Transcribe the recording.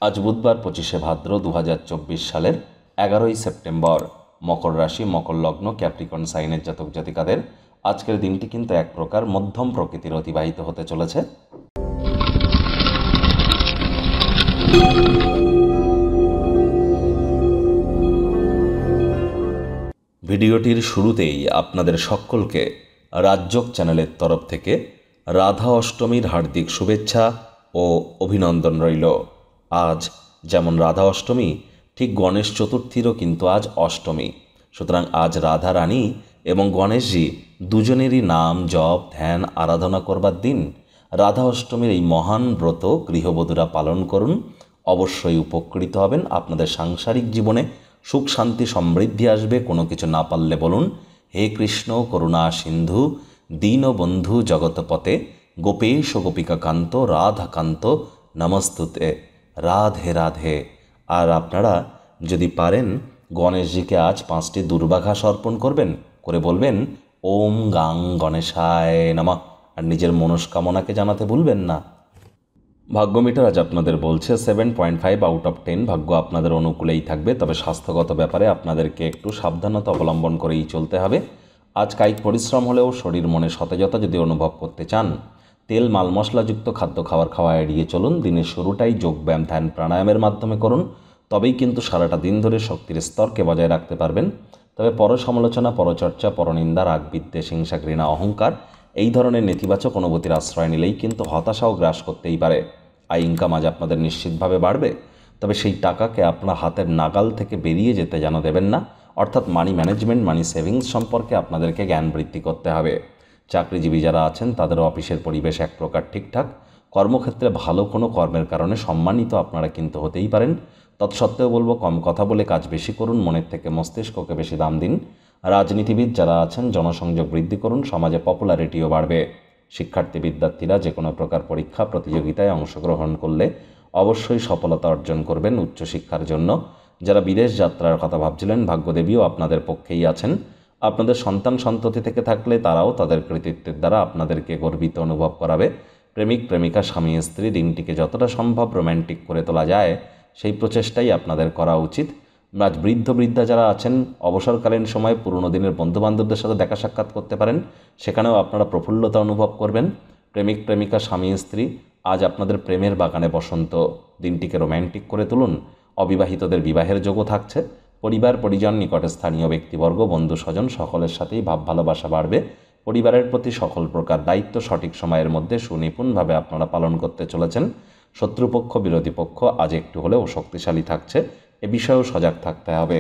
আজ বুধবার 25শে ভাদ্র 2024 সালের 11ই সেপ্টেম্বর। মকর রাশি, মকর লগ্ন, ক্যাপ্রিকন সাইনের জাতক জাতিকাদের আজকের দিনটি কিন্তু এক প্রকার মধ্যম প্রকৃতির অতিবাহিত হতে চলেছে। ভিডিওটির শুরুতেই আপনাদের সকলকে রাজযোগ চ্যানেলের তরফ থেকে রাধা অষ্টমীর হার্দিক শুভেচ্ছা ও অভিনন্দন রইল। আজ যেমন রাধা অষ্টমী, ঠিক গণেশ চতুর্থীরও কিন্তু আজ অষ্টমী। সুতরাং আজ রাধা রানী এবং গণেশজি দুজনেরই নাম জপ ধ্যান আরাধনা করবার দিন। রাধা অষ্টমীর এই মহান ব্রত গৃহবধূরা পালন করুন, অবশ্যই উপকৃত হবেন। আপনাদের সাংসারিক জীবনে সুখ শান্তি সমৃদ্ধি আসবে। কোনো কিছু না পারলে বলুন, হে কৃষ্ণ করুণা সিন্ধু দীনবন্ধু জগৎপতে গোপেশ গোপিকা কান্ত রাধাকান্ত নমস্তুতে। রাধে রাধে। আর আপনারা যদি পারেন গণেশজিকে আজ 5টি দুর্বাঘাস অর্পণ করবেন, করে বলবেন ওম গাং গণেশায় নমঃ। আর নিজের মনস্কামনাকে জানাতে ভুলবেন না। ভাগ্য মিটার আজ আপনাদের বলছে 7.5 আউট অফ 10 ভাগ্য আপনাদের অনুকূলেই থাকবে। তবে স্বাস্থ্যগত ব্যাপারে আপনাদেরকে একটু সাবধানতা অবলম্বন করেই চলতে হবে। আজ কায়িক পরিশ্রম হলেও শরীর মনে সতেজতা যদি অনুভব করতে চান, তেল মাল মশলাযুক্ত খাদ্য খাওয়া এড়িয়ে চলুন। দিনের শুরুটাই যোগব্যায়াম ধ্যান প্রাণায়ামের মাধ্যমে করুন, তবেই কিন্তু সারাটা দিন ধরে শক্তির স্তরকে বজায় রাখতে পারবেন। তবে পরসমালোচনা, পরচর্চা, পরনিন্দা, রাগ বিদ্বেষ, হিংসা, ঘৃণা, অহংকার এই ধরনের নেতিবাচক অনুভূতির আশ্রয় নিলেই কিন্তু হতাশাও গ্রাস করতেই পারে। আয় ইনকাম আজ আপনাদের নিশ্চিতভাবে বাড়বে, তবে সেই টাকাকে আপনার হাতের নাগাল থেকে বেরিয়ে যেতে যেন দেবেন না। অর্থাৎ মানি ম্যানেজমেন্ট, মানি সেভিংস সম্পর্কে আপনাদেরকে জ্ঞান বৃদ্ধি করতে হবে। চাকরিজীবী যারা আছেন তাদের অফিসের পরিবেশ এক প্রকার ঠিকঠাক। কর্মক্ষেত্রে ভালো কোনো কর্মের কারণে সম্মানিত আপনারা কিন্তু হতেই পারেন। তৎসত্ত্বেও বলবো, কম কথা বলে কাজ বেশি করুন, মনের থেকে মস্তিষ্ককে বেশি দাম দিন। রাজনীতিবিদ যারা আছেন জনসংযোগ বৃদ্ধি করুন, সমাজে পপুলারিটিও বাড়বে। শিক্ষার্থী বিদ্যার্থীরা যে কোনো প্রকার পরীক্ষা প্রতিযোগিতায় অংশগ্রহণ করলে অবশ্যই সফলতা অর্জন করবেন উচ্চশিক্ষার জন্য। যারা বিদেশ যাত্রার কথা ভাবছিলেন, ভাগ্যদেবীও আপনাদের পক্ষেই আছেন। আপনাদের সন্তান সন্ততি থেকে থাকলে তারাও তাদের কৃতিত্বের দ্বারা আপনাদেরকে গর্বিত অনুভব করাবে। প্রেমিক প্রেমিকা, স্বামী স্ত্রী দিনটিকে যতটা সম্ভব রোম্যান্টিক করে তোলা যায় সেই প্রচেষ্টাই আপনাদের করা উচিত। আজ বৃদ্ধা যারা আছেন অবসরকালীন সময়ে পুরনো দিনের বন্ধুবান্ধবদের সাথে দেখা সাক্ষাৎ করতে পারেন, সেখানেও আপনারা প্রফুল্লতা অনুভব করবেন। প্রেমিক প্রেমিকা, স্বামী স্ত্রী আজ আপনাদের প্রেমের বাগানে বসন্ত। দিনটিকে রোম্যান্টিক করে তুলুন। অবিবাহিতদের বিবাহের যোগও থাকছে। পরিবার পরিজন, নিকটে স্থানীয় ব্যক্তিবর্গ, বন্ধু স্বজন সকলের সাথেই ভাব ভালোবাসা বাড়বে। পরিবারের প্রতি সকল প্রকার দায়িত্ব সঠিক সময়ের মধ্যে সুনিপুণভাবে আপনারা পালন করতে চলেছেন। শত্রুপক্ষ বিরোধী পক্ষ আজ একটু হলেও শক্তিশালী থাকছে, এ বিষয়েও সজাগ থাকতে হবে।